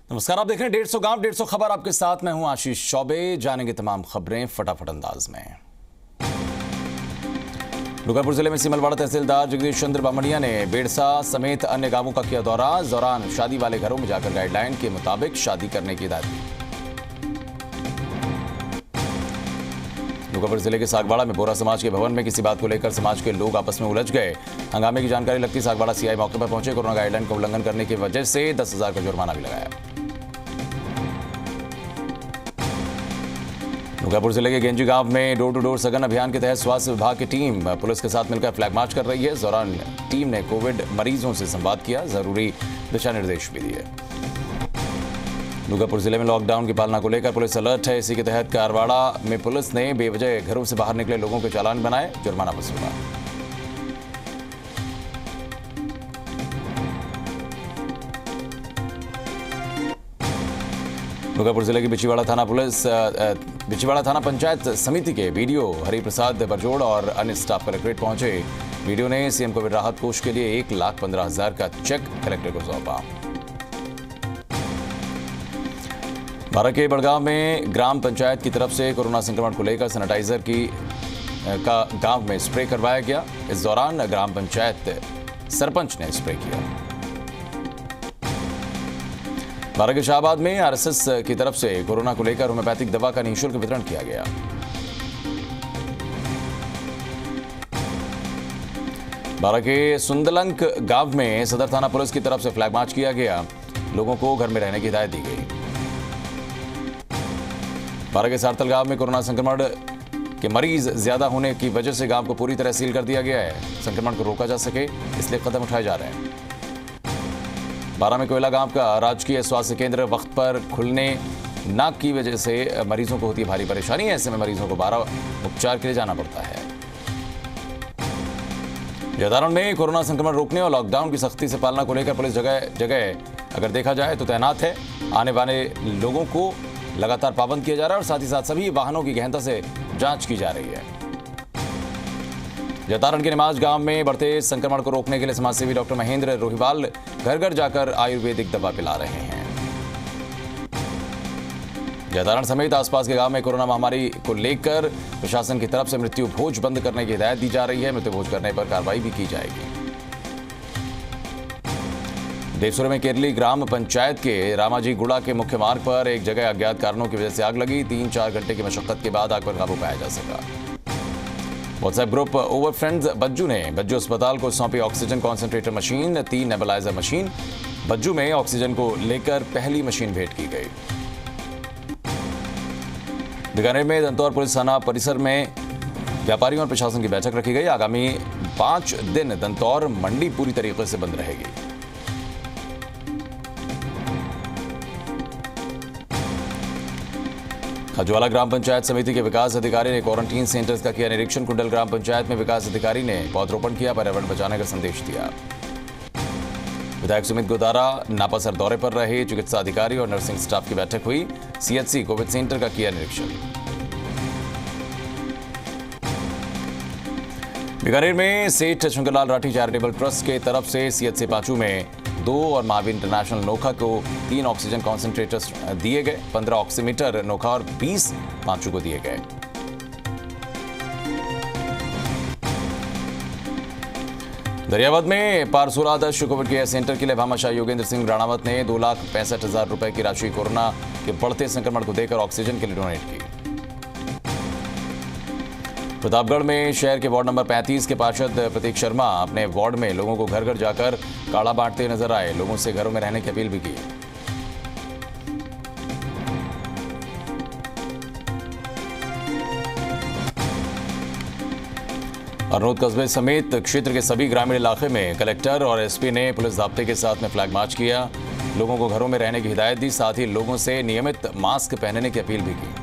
नमस्कार, आप देख रहे हैं 150 गांव 150 खबर। आपके साथ मैं हूं आशीष चौबे। जानेंगे तमाम खबरें फटाफट अंदाज में। डूंगरपुर जिले में सिमलवाड़ा तहसीलदार जगदीश चंद्र बामणिया ने बेड़सा समेत अन्य गांवों का किया दौरा। इस दौरान शादी वाले घरों में जाकर गाइडलाइन के मुताबिक शादी करने की हिदायत दी। डूंगरपुर जिले के सागवाड़ा में बोरा समाज के भवन में किसी बात को लेकर समाज के लोग आपस में उलझ गए। हंगामे की जानकारी लगती सागवाड़ा सीआई मौके पर पहुंचे। कोरोना गाइडलाइन का उल्लंघन करने की वजह से 10,000 का जुर्माना भी लगाया। डूंगरपुर जिले के गेंजी गांव में डोर टू डोर सघन अभियान के तहत स्वास्थ्य विभाग की टीम पुलिस के साथ मिलकर फ्लैग मार्च कर रही है। इस दौरान टीम ने कोविड मरीजों से संवाद किया, जरूरी दिशा निर्देश भी दिए। डूंगरपुर जिले में लॉकडाउन की पालना को लेकर पुलिस अलर्ट है। इसी के तहत कारवाड़ा में पुलिस ने बेवजह घरों से बाहर निकले लोगों के चालान बनाए, जुर्माना वसूला। डूंगरपुर जिले की बिछीवाड़ा थाना पंचायत समिति के वीडियो हरिप्रसाद बरजोड़ और अन्य स्टाफ कलेक्ट्रेट पहुंचे। वीडियो ने सीएम कोविड राहत कोष के लिए 1,15,000 का चेक कलेक्टर को सौंपा। बारां के बड़गांव में ग्राम पंचायत की तरफ से कोरोना संक्रमण को लेकर सैनिटाइजर का गांव में स्प्रे करवाया गया। इस दौरान ग्राम पंचायत सरपंच ने स्प्रे किया। बारां के शाहबाद में आरएसएस की तरफ से कोरोना को लेकर होम्योपैथिक दवा का निःशुल्क वितरण किया गया। बारां के सुंदलंक गांव में सदर थाना पुलिस की तरफ से फ्लैग मार्च किया गया। लोगों को घर में रहने की हिदायत दी गई। बारां के सारतल गांव में कोरोना संक्रमण के मरीज ज्यादा होने की वजह से गांव को पूरी तरह सील कर दिया गया है। संक्रमण को रोका जा सके इसलिए कदम उठाए जा रहे हैं। बारां में कोयला गांव का राजकीय स्वास्थ्य केंद्र वक्त पर खुलने न की वजह से मरीजों को होती है भारी परेशानी। ऐसे में मरीजों को बारह उपचार के लिए जाना पड़ता है। जदारण में कोरोना संक्रमण रोकने और लॉकडाउन की सख्ती से पालना को लेकर पुलिस जगह जगह अगर देखा जाए तो तैनात है। आने वाले लोगों को लगातार पाबंद किया जा रहा है और साथ ही साथ सभी वाहनों की गहनता से जांच की जा रही है। जतारण के निमाज गांव में बढ़ते संक्रमण को रोकने के लिए समाजसेवी डॉक्टर महेंद्र रोहिवाल घर घर जाकर आयुर्वेदिक दवा पिला रहे हैं। जतारण समेत आसपास के गांव में कोरोना महामारी को लेकर प्रशासन की तरफ से मृत्यु भोज बंद करने की हिदायत दी जा रही है। मृत्यु भोज करने पर कार्रवाई भी की जाएगी। देवसुरा में केरली ग्राम पंचायत के रामाजी गुड़ा के मुख्य मार्ग पर एक जगह अज्ञात कारणों की वजह से आग लगी। 3-4 घंटे की मशक्कत के बाद आग पर काबू पाया जा सका। WhatsApp group over friends Bajju ने बज्जू अस्पताल को सौंपी oxygen concentrator machine, 3 nebuliser machine. Bajju में ऑक्सीजन को लेकर पहली मशीन भेंट की गई। बीकानेर में दंतौर पुलिस थाना परिसर में व्यापारियों और प्रशासन की बैठक रखी गई। आगामी 5 दिन दंतौर मंडी पूरी तरीके से बंद रहेगी। खजवाला ग्राम पंचायत समिति के विकास अधिकारी ने क्वारंटीन सेंटर्स का किया निरीक्षण। कुंडल ग्राम पंचायत में विकास अधिकारी ने पौधरोपण किया, पर्यावरण बचाने का संदेश दिया। विधायक सुमित गोदारा नापासर दौरे पर रहे। चिकित्सा अधिकारी और नर्सिंग स्टाफ की बैठक हुई। सीएचसी कोविड सेंटर का किया निरीक्षण। बीकानेर में सेठ शंकरलाल राठी चैरिटेबल ट्रस्ट के तरफ से सीएचसी पांचू में 2 और महावीर इंटरनेशनल नोखा को 3 ऑक्सीजन कॉन्सेंट्रेटर्स दिए गए। 15 ऑक्सीमीटर नोखा और 20 पांचू को दिए गए। दरियावद में पारसूर आदर्श कोविड केयर सेंटर के लिए भामाशाह योगेंद्र सिंह राणावत ने 2,65,000 रुपए की राशि कोरोना के बढ़ते संक्रमण को देकर ऑक्सीजन के लिए डोनेट की। प्रतापगढ़ में शहर के वार्ड नंबर 35 के पार्षद प्रतीक शर्मा अपने वार्ड में लोगों को घर घर जाकर काढ़ा बांटते नजर आए। लोगों से घरों में रहने की अपील भी की। हरनोद कस्बे समेत क्षेत्र के सभी ग्रामीण इलाके में कलेक्टर और एसपी ने पुलिस ज़ाब्ते के साथ में फ्लैग मार्च किया। लोगों को घरों में रहने की हिदायत दी। साथ ही लोगों से नियमित मास्क पहनने की अपील भी की।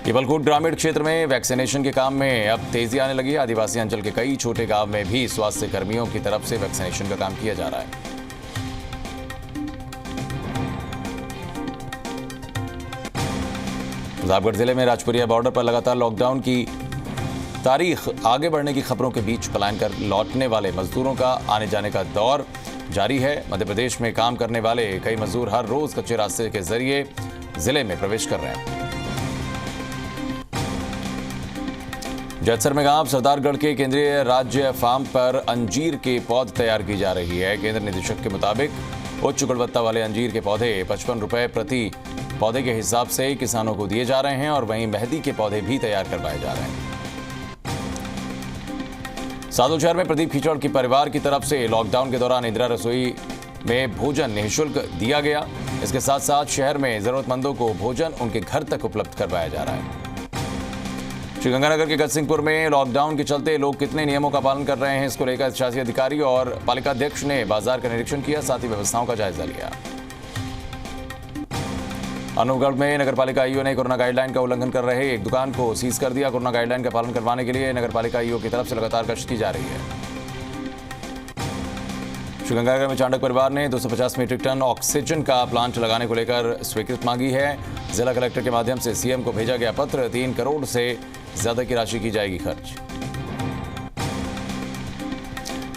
केवलकोट ग्रामीण क्षेत्र में वैक्सीनेशन के काम में अब तेजी आने लगी। आदिवासी अंचल के कई छोटे गांव में भी स्वास्थ्य कर्मियों की तरफ से वैक्सीनेशन का काम किया जा रहा है। प्रतापगढ़ जिले में राजपुरिया बॉर्डर पर लगातार लॉकडाउन की तारीख आगे बढ़ने की खबरों के बीच पलायन कर लौटने वाले मजदूरों का आने जाने का दौर जारी है। मध्य प्रदेश में काम करने वाले कई मजदूर हर रोज कच्चे रास्ते के जरिए जिले में प्रवेश कर रहे हैं। जैतसर में गांव सरदारगढ़ के केंद्रीय राज्य फार्म पर अंजीर के पौध तैयार की जा रही है। केंद्र निदेशक के मुताबिक उच्च गुणवत्ता वाले अंजीर के पौधे 55 रुपए प्रति पौधे के हिसाब से किसानों को दिए जा रहे हैं और वहीं मेहंदी के पौधे भी तैयार करवाए जा रहे हैं। सादुल शहर में प्रदीप खिचड़ की परिवार की तरफ से लॉकडाउन के दौरान इंदिरा रसोई में भोजन निःशुल्क दिया गया। इसके साथ साथ शहर में जरूरतमंदों को भोजन उनके घर तक उपलब्ध करवाया जा रहा है। श्रीगंगानगर के गजसिंहपुर में लॉकडाउन के चलते लोग कितने नियमों का पालन कर रहे हैं, इसको लेकर शासी अधिकारी और पालिका अध्यक्ष ने बाजार का निरीक्षण किया, साथ ही व्यवस्थाओं का जायजा लिया। अनूपगढ़ में नगरपालिका ईओ ने कोरोना गाइडलाइन का उल्लंघन कर रहे एक दुकान को सीज कर दिया। कोरोना गाइडलाइन का पालन करवाने के लिए नगरपालिका ईओ की तरफ से लगातार गश्त की जा रही है। श्रीगंगानगर में चांडक परिवार ने 250 मीट्रिक टन ऑक्सीजन का प्लांट लगाने को लेकर स्वीकृति मांगी है। जिला कलेक्टर के माध्यम से सीएम को भेजा गया पत्र। 3 करोड़ से ज्यादा की राशि की जाएगी खर्च।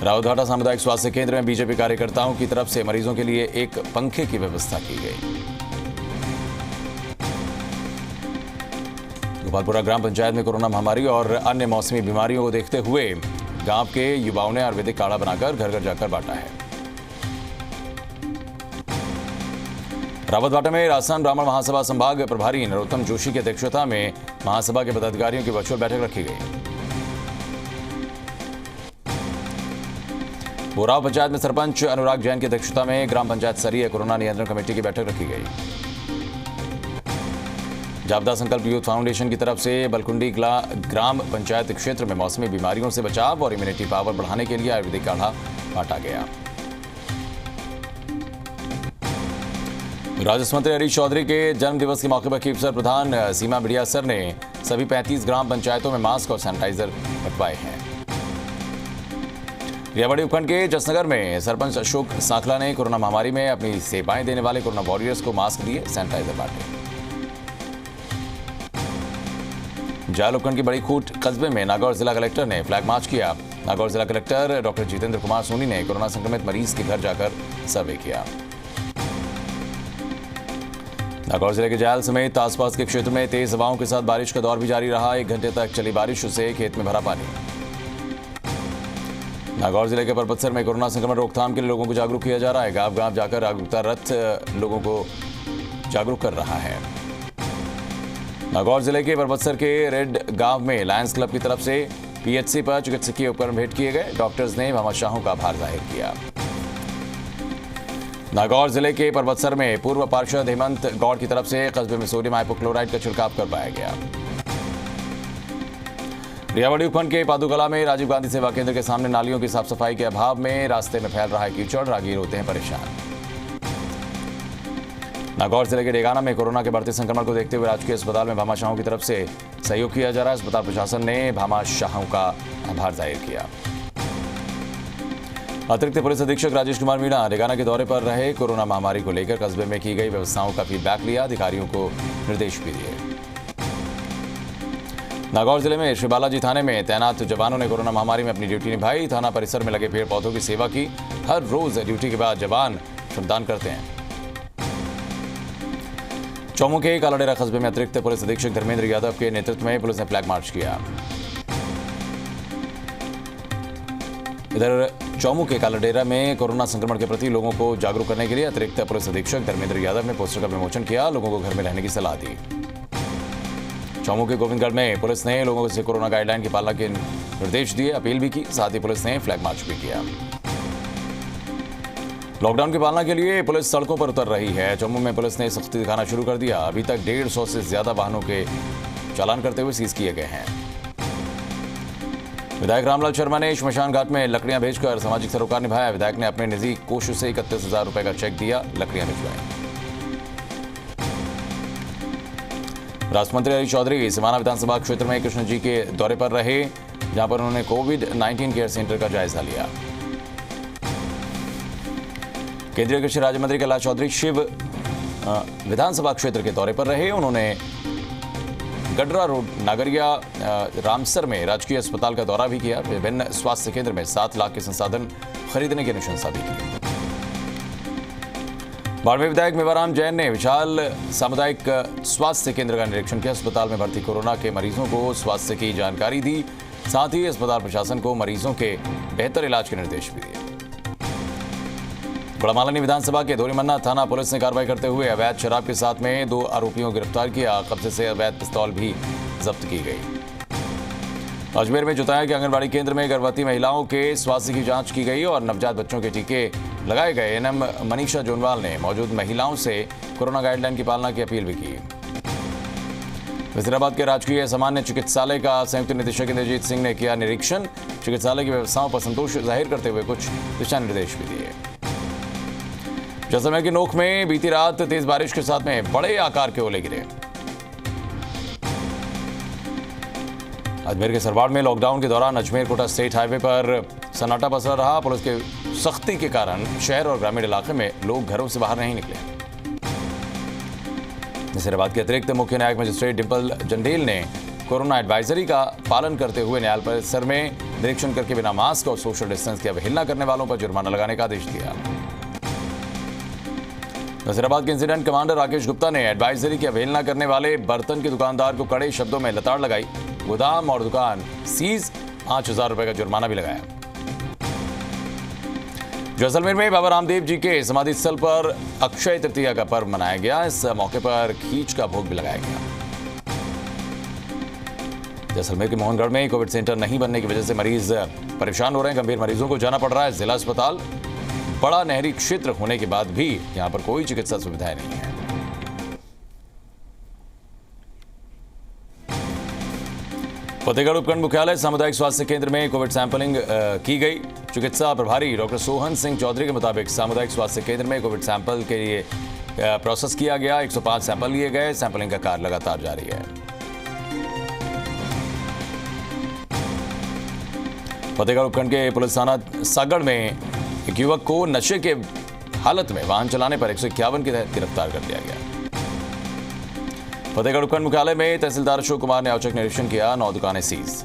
रावतभाटा सामुदायिक स्वास्थ्य केंद्र में बीजेपी कार्यकर्ताओं की तरफ से मरीजों के लिए एक पंखे की व्यवस्था की गई। गोपालपुरा ग्राम पंचायत में कोरोना महामारी और अन्य मौसमी बीमारियों को देखते हुए गांव के युवाओं ने आयुर्वेदिक काढ़ा बनाकर घर घर जाकर बांटा है। रावतभाटा में राजस्थान ब्राह्मण महासभा संभाग प्रभारी नरोत्तम जोशी की अध्यक्षता में महासभा के पदाधिकारियों की वर्चुअल बैठक रखी गई। बोराव पंचायत में सरपंच अनुराग जैन की अध्यक्षता में ग्राम पंचायत स्तरीय कोरोना नियंत्रण कमेटी की बैठक रखी गई। जापदा संकल्प यूथ फाउंडेशन की तरफ से बलकुंडी ग्राम पंचायत क्षेत्र में मौसमी बीमारियों से बचाव और इम्यूनिटी पावर बढ़ाने के लिए आयुर्वेदिक काढ़ा बांटा गया। राजस्व मंत्री हरीश चौधरी के जन्मदिवस के मौके पर कीपसर प्रधान सीमा बिड़िया सर ने सभी 35 ग्राम पंचायतों में मास्क और सैनिटाइजर बंटवाए हैं। रियाबड़ी उपखंड के जसनगर में सरपंच अशोक सांखला ने कोरोना महामारी में अपनी सेवाएं देने वाले कोरोना वॉरियर्स को मास्क दिए, सैनिटाइजर बांटे। जायल उपखंड की बड़ी खूट कस्बे में नागौर जिला कलेक्टर ने फ्लैग मार्च किया। नागौर जिला कलेक्टर डॉक्टर जितेंद्र कुमार सोनी ने कोरोना संक्रमित मरीज के घर जाकर सर्वे किया। नागौर जिले के जायल समेत आसपास के क्षेत्र में तेज हवाओं के साथ बारिश का दौर भी जारी रहा। 1 घंटे तक चली बारिश से खेत में भरा पानी। नागौर जिले के परबतसर में कोरोना संक्रमण रोकथाम के लिए लोगों को जागरूक किया जा रहा है। गांव गांव जाकर जागरूकता रथ लोगों को जागरूक कर रहा है। नागौर जिले के परबतसर के रेड गांव में लायंस क्लब की तरफ से पीएचसी पर चिकित्सकीय उपकरण भेंट किए गए। डॉक्टर्स ने भामाशाहों का आभार जाहिर किया। नागौर जिले के परबतसर में पूर्व पार्षद हेमंत गौड़ की तरफ से कस्बे में सोडियम हाइपोक्लोराइड का छिड़काव करवाया गया। रियाबड़ी उपखंड के पादुकला में राजीव गांधी सेवा केंद्र के सामने नालियों की साफ सफाई के अभाव में रास्ते में फैल रहा है कीचड़, राहगीर होते हैं परेशान। नागौर जिले के डेगाना में कोरोना के बढ़ते संक्रमण को देखते हुए राजकीय अस्पताल में भामाशाहों की तरफ से सहयोग किया जा रहा है। अस्पताल प्रशासन ने भामाशाहों का आभार जाहिर किया। अतिरिक्त पुलिस अधीक्षक राजेश कुमार मीणा डेगाना के दौरे पर रहे। कोरोना महामारी को लेकर कस्बे में की गई व्यवस्थाओं का फीडबैक लिया, अधिकारियों को निर्देश भी दिए। नागौर जिले में श्री बालाजी थाने में तैनात जवानों ने कोरोना महामारी में अपनी ड्यूटी निभाई। थाना परिसर में लगे पेड़ पौधों की सेवा की। हर रोज ड्यूटी के बाद जवान श्रमदान करते हैं। चौमू के कालाडेरा कस्बे में अतिरिक्त पुलिस अधीक्षक धर्मेंद्र यादव के नेतृत्व में पुलिस ने फ्लैग मार्च किया। इधर चौमू के कालाडेरा में कोरोना संक्रमण के प्रति लोगों को जागरूक करने के लिए अतिरिक्त पुलिस अधीक्षक धर्मेंद्र यादव ने पोस्टर का विमोचन किया। लोगों को घर में रहने की सलाह दी। चौमू के गोविंदगढ़ में पुलिस ने लोगों से कोरोना गाइडलाइन की पालना के निर्देश दिए, अपील भी की। साथ ही पुलिस ने फ्लैग मार्च भी किया। लॉकडाउन की पालना के लिए पुलिस सड़कों पर उतर रही है। जम्मू में पुलिस ने सख्ती दिखाना शुरू कर दिया। अभी तक 150 से ज्यादा वाहनों के चालान करते हुए सीज किए गए हैं। विधायक रामलाल शर्मा ने श्मशान घाट में लकड़ियां भेजकर सामाजिक सरोकार निभाया। विधायक ने अपने निजी कोष से 31,000 रुपए का चेक दिया, लकड़ियां भिजवाई। राजस्व मंत्री हरीश चौधरी सिवाना विधानसभा क्षेत्र में कृष्ण जी के दौरे पर रहे, जहां पर उन्होंने कोविड-19 केयर सेंटर का जायजा लिया। केंद्रीय कृषि राज्य मंत्री कैलाश चौधरी शिव विधानसभा क्षेत्र के दौरे पर रहे। उन्होंने गडरा रोड नागरिया रामसर में राजकीय अस्पताल का दौरा भी किया। विभिन्न स्वास्थ्य केंद्र में 7 लाख के संसाधन खरीदने की अनुशंसा भी की। बाड़मेर विधायक मेवाराम जैन ने विशाल सामुदायिक स्वास्थ्य केंद्र का निरीक्षण किया। अस्पताल में भर्ती कोरोना के मरीजों को स्वास्थ्य की जानकारी दी, साथ ही अस्पताल प्रशासन को मरीजों के बेहतर इलाज के निर्देश भी दिए। बड़ामालानी विधानसभा के धोरीमन्ना थाना पुलिस ने कार्रवाई करते हुए अवैध शराब के साथ में 2 आरोपियों को गिरफ्तार किया। कब्जे से अवैध पिस्तौल भी जब्त की गई। अजमेर में जुताया के आंगनबाड़ी केंद्र में गर्भवती महिलाओं के स्वास्थ्य की जांच की गई और नवजात बच्चों के टीके लगाए गए। एनएम मनीषा जोनवाल ने मौजूद महिलाओं से कोरोना गाइडलाइन की पालना की अपील भी की। वजीराबाद के राजकीय सामान्य चिकित्सालय का संयुक्त निदेशक इंद्रजीत सिंह ने किया निरीक्षण। चिकित्सालय की व्यवस्थाओं पर संतोष जाहिर करते हुए कुछ दिशा निर्देश भी दिए। जैसलमेर की नोख में बीती रात तेज बारिश के साथ में बड़े आकार के ओले गिरे। अजमेर के सरवाड़ में लॉकडाउन के दौरान अजमेर कोटा स्टेट हाईवे पर सन्नाटा पसरा रहा। पुलिस के सख्ती के कारण शहर और ग्रामीण इलाके में लोग घरों से बाहर नहीं निकले। नसीराबाद के अतिरिक्त मुख्य न्यायिक मजिस्ट्रेट डिंपल जंडेल ने कोरोना एडवाइजरी का पालन करते हुए न्यायालय परिसर में निरीक्षण करके बिना मास्क और सोशल डिस्टेंस की अवहेलना करने वालों पर जुर्माना लगाने का आदेश दिया। नसीराबाद के इंसिडेंट कमांडर राकेश गुप्ता ने एडवाइजरी की अवहेलना करने वाले बर्तन के दुकानदार को कड़े शब्दों में लताड़ लगाई। गोदाम और दुकान सीज, 5,000 रुपए का जुर्माना भी लगाया। जैसलमेर में बाबा रामदेव जी के समाधि स्थल पर अक्षय तृतीया का पर्व मनाया गया। इस मौके पर खींच का भोग भी लगाया गया। जैसलमेर के मोहनगढ़ में कोविड सेंटर नहीं बनने की वजह से मरीज परेशान हो रहे हैं। गंभीर मरीजों को जाना पड़ रहा है जिला अस्पताल। बड़ा नहरी क्षेत्र होने के बाद भी यहां पर कोई चिकित्सा सुविधाएं नहीं है। फतेहगढ़ उपखंड मुख्यालय सामुदायिक स्वास्थ्य केंद्र में कोविड सैंपलिंग की गई। चिकित्सा प्रभारी डॉक्टर सोहन सिंह चौधरी के मुताबिक सामुदायिक स्वास्थ्य केंद्र में कोविड सैंपल के लिए प्रोसेस किया गया। 105 सैंपल लिए गए। सैंपलिंग का कार्य लगातार जारी है। फतेहगढ़ उपखंड के पुलिस थाना सागड़ में एक युवक को नशे के हालत में वाहन चलाने पर 151 के तहत गिरफ्तार कर लिया गया। फतेहगढ़ उपखंड मुख्यालय में तहसीलदार अशोक कुमार ने औचक निरीक्षण किया। 9 दुकानें सीज।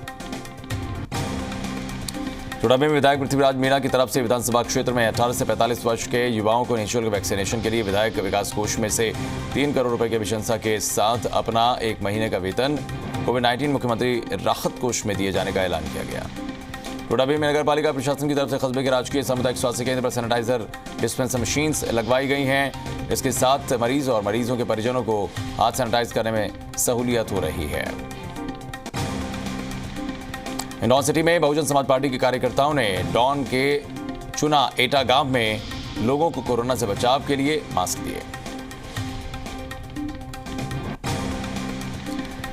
चुड़ामी में विधायक पृथ्वीराज मीणा की तरफ से विधानसभा क्षेत्र में 18 से 45 वर्ष के युवाओं को निःशुल्क वैक्सीनेशन के लिए विधायक विकास कोष में से 3 करोड़ रुपए की अभिशंसा के साथ अपना 1 महीने का वेतन कोविड-19 मुख्यमंत्री राहत कोष में दिए जाने का ऐलान किया गया। टोडाबी में नगर पालिका प्रशासन की तरफ से कस्बे के राजकीय सामुदायिक स्वास्थ्य केंद्र पर सैनिटाइजर डिस्पेंसर मशीन्स लगवाई गई हैं। इसके साथ मरीज और मरीजों के परिजनों को हाथ सैनिटाइज करने में सहूलियत हो रही है। हिंडौन सिटी में बहुजन समाज पार्टी के कार्यकर्ताओं ने डॉन के चुना एटा गांव में लोगों को कोरोना से बचाव के लिए मास्क दिए।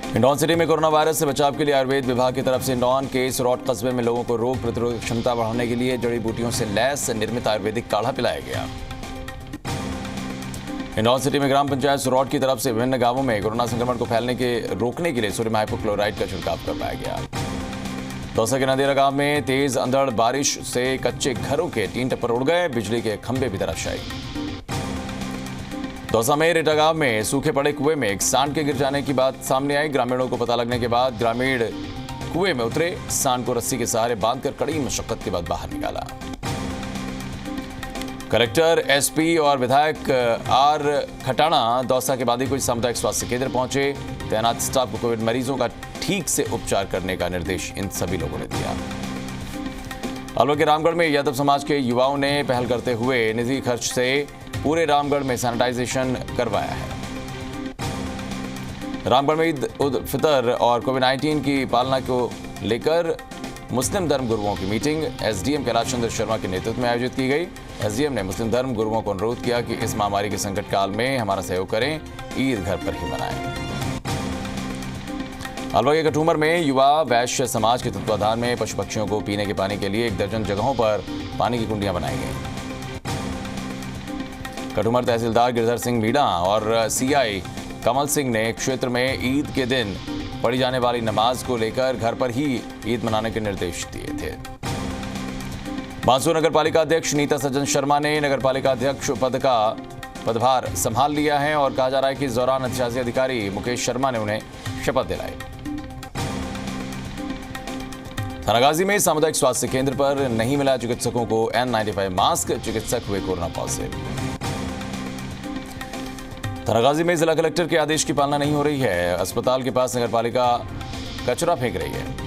हिंडौन सिटी में कोरोना वायरस से बचाव के लिए आयुर्वेद विभाग की तरफ से हिंडौन के सुरौट कस्बे में लोगों को रोग प्रतिरोधक क्षमता बढ़ाने के लिए जड़ी बूटियों से लैस निर्मित आयुर्वेदिक काढ़ा पिलाया गया। हिंडौन सिटी में ग्राम पंचायत सुरौट की तरफ से विभिन्न गांवों में कोरोना संक्रमण को फैलने के रोकने के लिए सोडियम हाइपोक्लोराइड का छिड़काव करवाया गया। दौसा के नदेरा गांव में तेज अंधड़ बारिश से कच्चे घरों के टीन टप्पर उड़ गए। बिजली के खंभे भी धराशायी। दौसा में रेटा गांव में सूखे पड़े कुएं में एक सांड के गिर जाने की बात सामने आई। ग्रामीणों को पता लगने के बाद ग्रामीण कुएं में उतरे। सांड को रस्सी के सहारे बांधकर कड़ी मशक्कत के बाद बाहर निकाला। कलेक्टर, एसपी और विधायक आर खटाना दौसा के बादीकुई सामुदायिक स्वास्थ्य केंद्र पहुंचे। तैनात स्टाफ को कोविड मरीजों का ठीक से उपचार करने का निर्देश इन सभी लोगों ने दिया। अलवर के रामगढ़ में यादव समाज के युवाओं ने पहल करते हुए निजी खर्च से पूरे रामगढ़ में सैनिटाइजेशन करवाया है। रामगढ़ में ईद उल फितर और कोविड-19 की पालना को लेकर मुस्लिम धर्म गुरुओं की मीटिंग एसडीएम कैलाश चंद्र शर्मा के नेतृत्व में आयोजित की गई। एसडीएम ने मुस्लिम धर्म गुरुओं को अनुरोध किया कि इस महामारी के संकट काल में हमारा सहयोग करें, ईद घर पर ही मनाएं। अलवर के कठूमर में युवा वैश्य समाज के तत्वाधान में पशु पक्षियों को पीने के पानी के लिए 1 दर्जन जगहों पर पानी की कुंडियां बनाई गई। कठूमर तहसीलदार गिरधर सिंह मीणा और सीआई कमल सिंह ने क्षेत्र में ईद के दिन पढ़ी जाने वाली नमाज को लेकर घर पर ही ईद मनाने के निर्देश दिए थे। बांसुर नगर पालिका अध्यक्ष नीता सज्जन शर्मा ने नगर पालिका अध्यक्ष पद का पदभार संभाल लिया है और कहा जा रहा है कि इस दौरान अधिशासी अधिकारी मुकेश शर्मा ने उन्हें शपथ दिलाई। थानागाजी में सामुदायिक स्वास्थ्य केंद्र पर नहीं मिला चिकित्सकों को N95 मास्क। चिकित्सक हुए कोरोना पॉजिटिव। थानागाजी में जिला कलेक्टर के आदेश की पालना नहीं हो रही है। अस्पताल के पास नगरपालिका कचरा फेंक रही है।